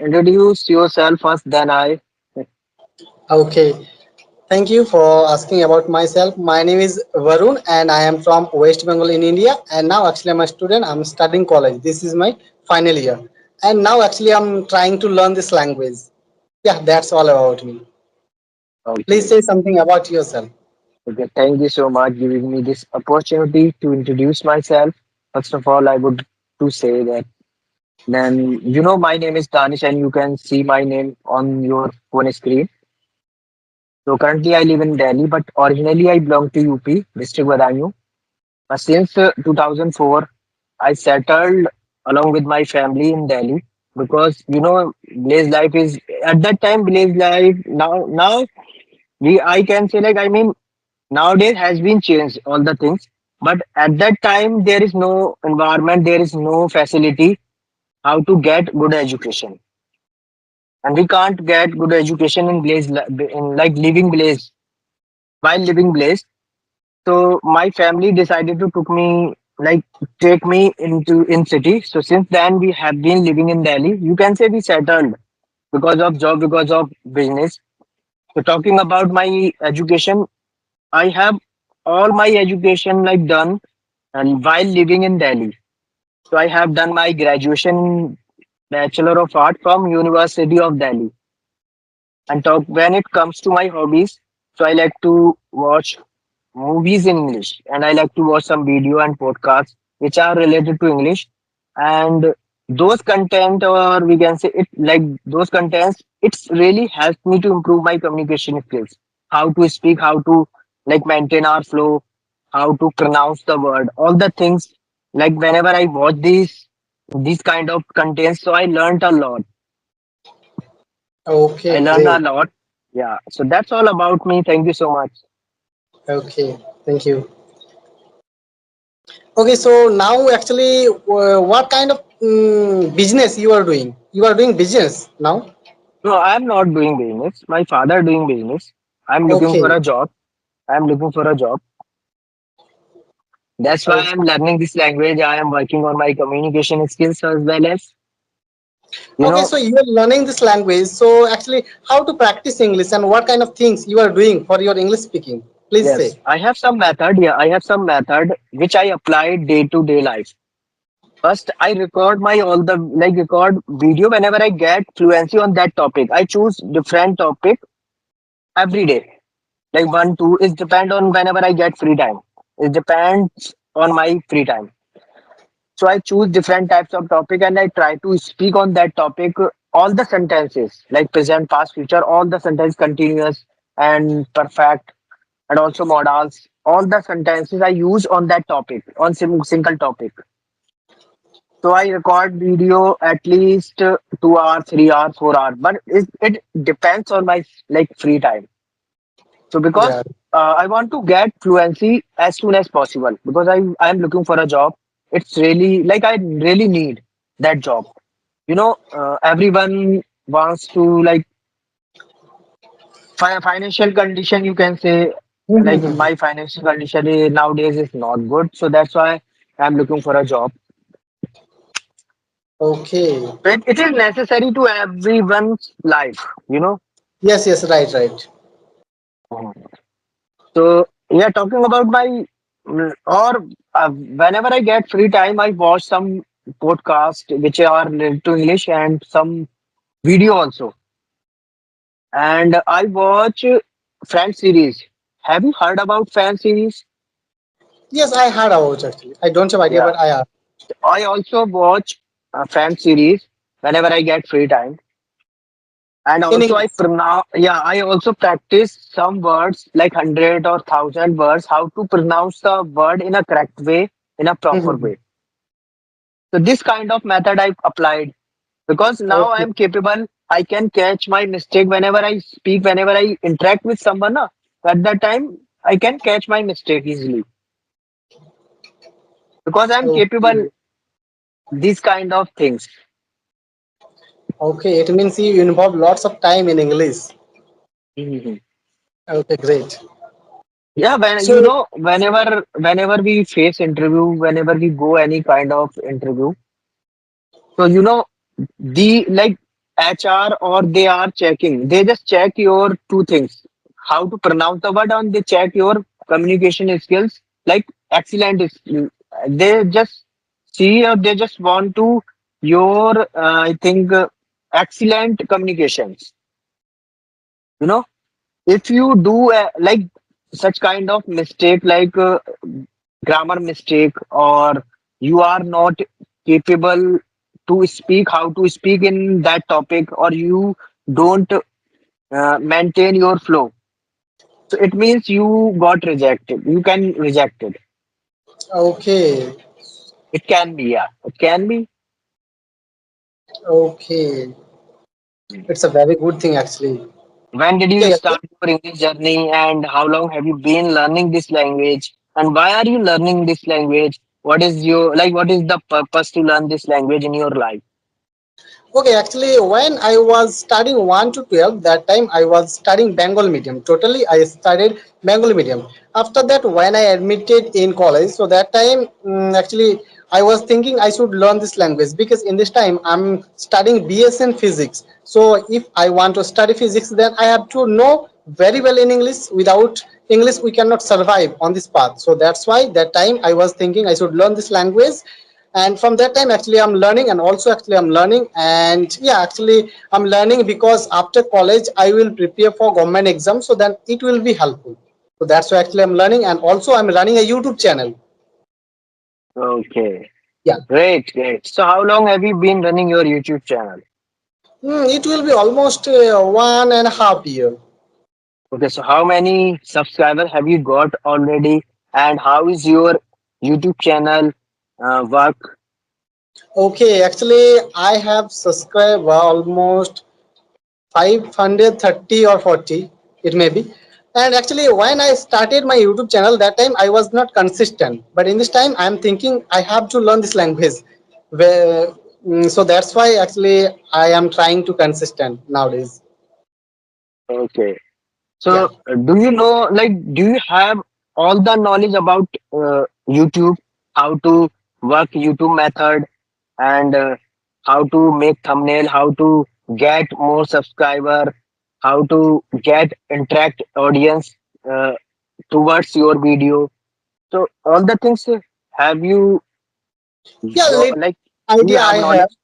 introduce yourself first, then I. Okay, thank you for asking about myself. My name is Varun and I am from West Bengal in India. And now actually I'm a student. I'm studying college. This is my final year. And now actually I'm trying to learn this language. Yeah, that's all about me. Please Okay. say something about yourself. Okay. Thank you so much giving me this opportunity to introduce myself. First of all, I would to say that then my name is Danish and you can see my name on your phone screen. So currently I live in Delhi, but originally I belong to UP, district Badaयूं. Since 2004, I settled along with my family in Delhi because village life is at that time village life. Now we I can say like I mean nowadays has been changed all the things, but at that time there is no environment, there is no facility how to get good education, and we can't get good education in in like living village while living village. So my family decided to took me like take me into in city. So since then we have been living in Delhi. You can say we settled because of job, because of business. So talking about my education, I have all my education like done and while living in Delhi. So I have done my graduation Bachelor of Art from University of Delhi. And talk when it comes to my hobbies, so I like to watch movies in English, and I like to watch some video and podcasts which are related to English. And those content, or we can say it like those contents, it's really helped me to improve my communication skills. How to speak, how to like maintain our flow, how to pronounce the word, all the things. Like whenever I watch these kind of contents, so I learned a lot. I Okay, learned a great. lot. Yeah. So that's all about me. Thank you so much. Okay, thank you. Okay, so now actually, what kind of business you are doing? You are doing business now? No, I'm not doing business. My father doing business. I'm looking for Okay, a job. I'm looking for a job. That's why I'm okay. learning this language. I am working on my communication skills as well as you Okay, know. so you are learning this language. So actually, how to practice English and what kind of things you are doing for your English speaking? Please say. Yes, I have some method. Yeah, I have some method which I apply day to day life. First, I record my all the like record video whenever I get fluency on that topic. I choose different topic every day. Like one, two. It depend on whenever I get free time. It depends on my free time. So I choose different types of topic and I try to speak on that topic. All the sentences like present, past, future, all the sentence continuous and perfect and also modals. All the sentences I use on that topic on single topic. So I record video at least 2 hours, 3 hours, 4 hours, but it depends on my like free time. So because Yeah. I want to get fluency as soon as possible because I'm looking for a job. It's really like I really need that job. Everyone wants to like financial condition. You can say like Mhm. my financial condition nowadays is not good, so that's why I'm looking for a job. Okay. It is necessary to everyone's life. You know. Yes, yes, right, right. So yeah, talking about my or whenever I get free time, I watch some podcast which are related to English and some video also. And I watch Friends series. Have you heard about Friends series? Yes, I heard about actually. I don't have idea, Yeah, but I heard. I also watch Friends series whenever I get free time. And In also I English. pronounce. Yeah, I also practice some words like 100 or 1,000 words. How to pronounce the word in a correct way, in a proper Mhm. way. So this kind of method I've applied because now Okay. I'm capable. I can catch my mistake whenever I speak, whenever I interact with someone. At that time, I can catch my mistake easily because I'm capable Okay. these kind of things. Okay. It means you involve lots of time in English. Mhm. Okay, great. Yeah, So whenever we face interview, whenever we go any kind of interview, so the like HR or they are checking. They just check your two things: how to pronounce the word, and they check your communication skills. Like excellent is, they just see or they just want to your I think excellent communications. You know, if you do like such kind of mistake, like grammar mistake, or you are not capable to speak how to speak in that topic, or you don't maintain your flow, so it means you got rejected, you can rejected. Okay, It can be, yeah, it can be. okay. It's a very good thing actually. When did Yeah, you yeah. start your English journey, and how long have you been learning this language, and why are you learning this language? What is your, like, what is the purpose to learn this language in your life? Okay, actually, when I was studying 1 to 12, that time I was studying Bengal medium. Totally, I studied Bengal medium. After that, when I admitted in college, so that time, actually, I was thinking I should learn this language because in this time I'm studying BS in physics. So if I want to study physics, then I have to know very well in English. Without English, we cannot survive on this path. So that's why that time I was thinking I should learn this language, and from that time actually I'm learning, and also actually I'm learning, and yeah, actually I'm learning because after college I will prepare for government exam, so then it will be helpful. So that's why actually I'm learning, and also I'm running a YouTube channel. Okay, Yeah. great, great. So how long have you been running your YouTube channel? It will be almost 1.5 year. Okay, so how many subscribers have you got already, and how is your YouTube channel work? Okay, actually I have subscribed almost 530 or 40, it may be. And actually when I started my YouTube channel, that time I was not consistent, but in this time I am thinking I have to learn this language where, so that's why actually I am trying to consistent nowadays. Okay. Yeah. So, do you know, like, do you have all the knowledge about YouTube, how to work YouTube method, and how to make thumbnail, how to get more subscriber, how to get interact audience uh, towards your video? So, all the things have you Yeah, got, like, do you idea have I have. knowledge?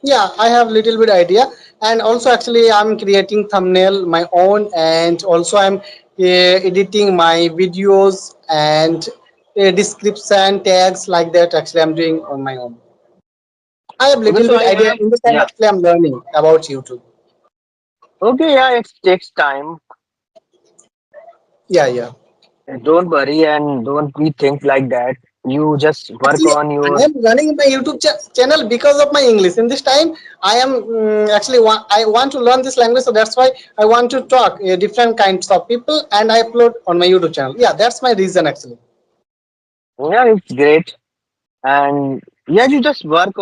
Yeah, I have little bit idea, and also actually I'm creating thumbnail my own, and also I'm editing my videos and description tags like that. Actually, I'm doing on my own. I have Okay, little so bit I idea. have, In this time, yeah. actually, I'm learning about YouTube. Okay, yeah, it takes time. Yeah, yeah. Don't worry and don't be think like that. You just work Actually, on I your. am running my YouTube channel because of my English. In this time, I am actually I want to learn this language, so that's why I want to talk different kinds of people, and I upload on my YouTube channel. Yeah, that's my reason actually. Yeah, it's great. And yeah, you just work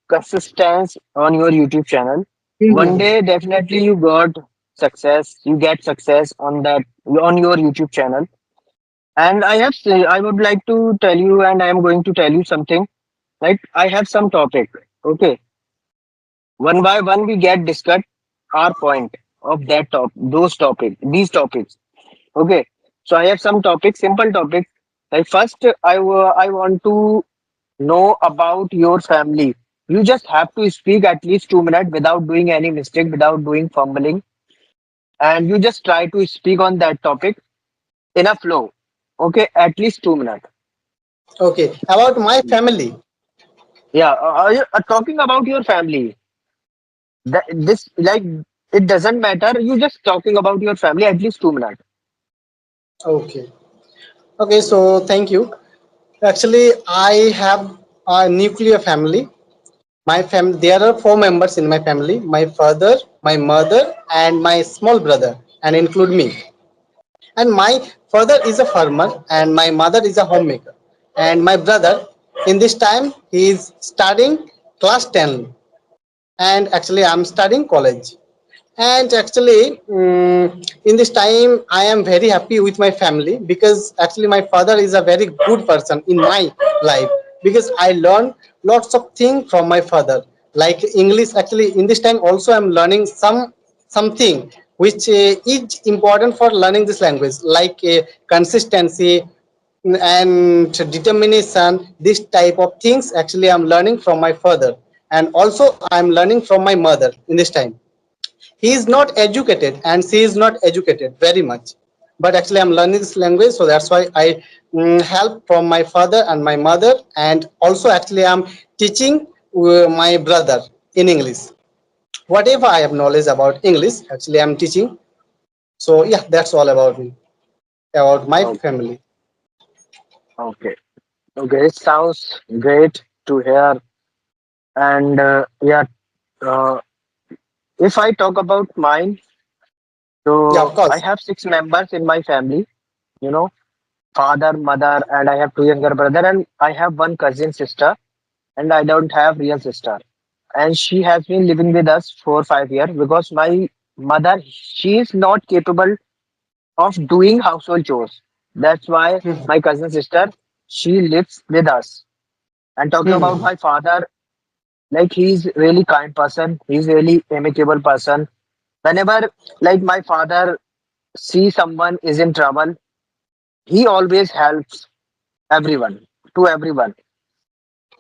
consistent on your YouTube channel. One Mhm. day, definitely you got success. You get success on that on your YouTube channel. And I would like to tell you, and I am going to tell you something. Like I have some topic. Okay, one by one we get discussed our point of that those topic, these topics. Okay, so I have some topics, simple topics. Like first, I want to know about your family. You just have to speak at least 2 minutes without doing any mistake, without doing fumbling, and you just try to speak on that topic in a flow. Okay, at least 2 minutes. Okay, about my family. Yeah, talking about your family. This like it doesn't matter. You just talking about your family at least 2 minutes. Okay, okay. So thank you. Actually, I have a nuclear family. My family. There are four members in my family: my father, my mother, and my small brother, and include me. And my father is a farmer, and my mother is a homemaker, and my brother in this time he is studying class 10, and actually I'm studying college. And actually in this time I am very happy with my family because actually my father is a very good person in my life, because I learned lots of things from my father, like English. Actually, in this time also I'm learning something which is important for learning this language, like consistency and determination. This type of things actually I'm learning from my father, and also I'm learning from my mother in this time. He is not educated and she is not educated very much, but actually I'm learning this language, so that's why I help from my father and my mother. And also actually I'm teaching my brother in English. Whatever I have knowledge about English, actually I'm teaching. So yeah, that's all about me, about my Okay, family. okay, okay. It sounds great to hear. And yeah, uh, if I talk about mine, Yeah, of so I course. have six members in my family. You know, father, mother, and I have two younger brother, and I have one cousin sister, and I don't have real sister. And she has been living with us for 5 years because my mother, she is not capable of doing household chores. That's why Mhm. my cousin sister, she lives with us. And talking about Mhm. my father, like he's really kind person, he's really amicable person. Whenever like my father see someone is in trouble, he always helps everyone to everyone.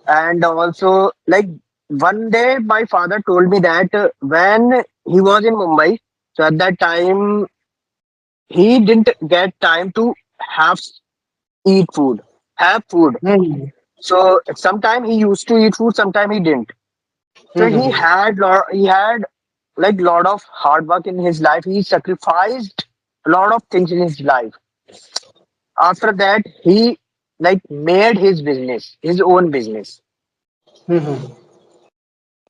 And also, like one day, my father told me that when he was in Mumbai, so at that time he didn't get time to have eat food, have food. Mhm. So sometime he used to eat food, sometime he didn't. So Mhm. he had like lot of hard work in his life. He sacrificed a lot of things in his life. After that, he like made his business, his own business. Mhm.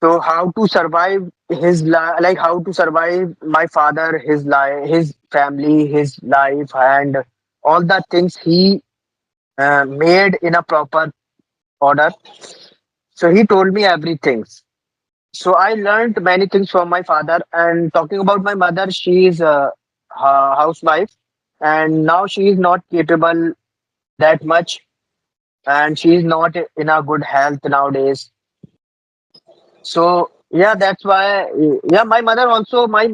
So how to survive his life, like how to survive my father, his life, his family, his life, and all the things he made in a proper order. So he told me everything. So I learned many things from my father. And talking about my mother, she is a housewife, and now she is not capable that much, and she is not in a good health nowadays. So yeah, that's why. Yeah, my mother also my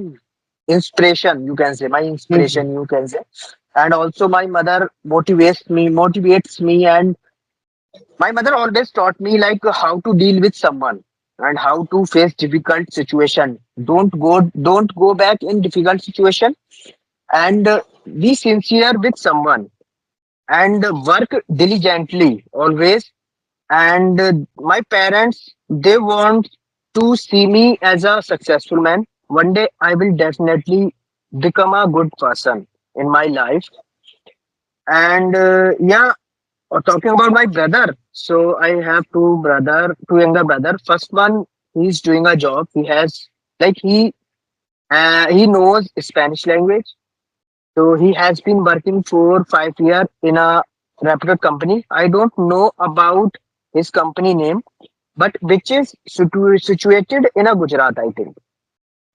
inspiration. You can say my Mhm. inspiration. You can say, and also my mother motivates me, and my mother always taught me like how to deal with someone and how to face difficult situation. Don't go back in difficult situation, and be sincere with someone, and work diligently always. And my parents, they want to see me as a successful man. One day I will definitely become a good person in my life. And yeah, talking about my brother, so I have two younger brother. First one, he's doing a job. He has like he knows Spanish language. So he has been working for 5 years in a reputed company. I don't know about his company name, but which is situated in a Gujarat, I think.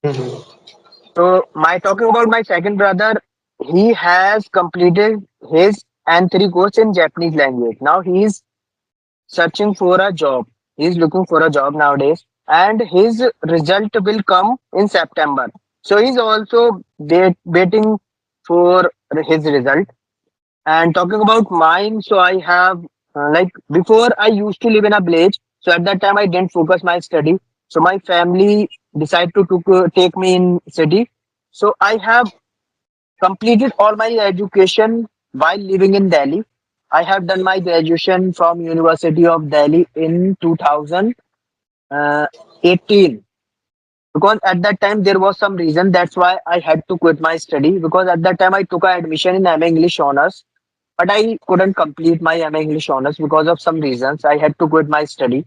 Mhm. So my talking about my second brother, he has completed his N3 course in Japanese language. Now he is searching for a job. He's looking for a job nowadays, and his result will come in September. So he's also waiting for his result. And talking about mine, so I have like before I used to live in a village. So at that time I didn't focus my study. So my family decided to take me in city. So I have completed all my education while living in Delhi. I have done my graduation from University of Delhi in 2018 because at that time there was some reason that's why I had to quit my study because at that time I took a admission in MA English honors, but I couldn't complete my MA English honors because of some reasons. I had to quit my study.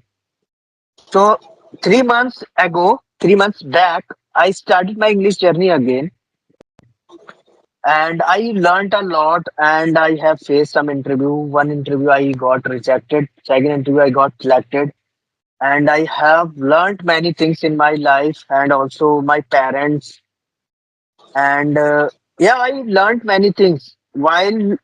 So 3 months ago, 3 months back, I started my English journey again, and I learned a lot. And I have faced some interview. One interview I got rejected. Second interview I got selected, and I have learned many things in my life, and also my parents. And yeah, I learned many things while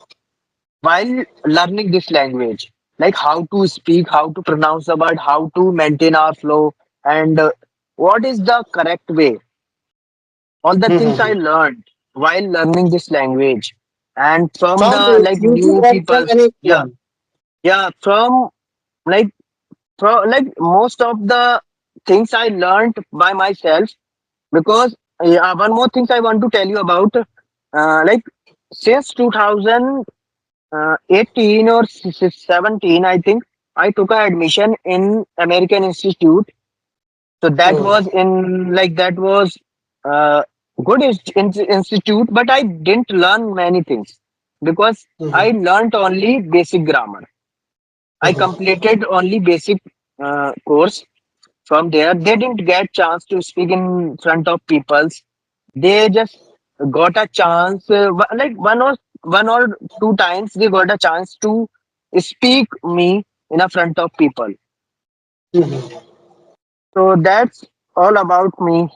learning this language, like how to speak, how to pronounce the word, how to maintain our flow. and what is the correct way. All the things I Mhm. learned while learning this language, and from From the like YouTube new or from people. Yeah, anyone? yeah, from like most of the things I learned by myself. Because one more things I want to tell you about, like since 2018 or 17, I think I took a admission in American Institute. So that Oh. was in like that was uh, good institute, but I didn't learn many things because I Mhm. learned only basic grammar. I Mhm. completed only basic course. From there, they didn't get chance to speak in front of peoples. They just got a chance, like one or two times they got a chance to speak me in a front of people. Mhm. So that's all about me.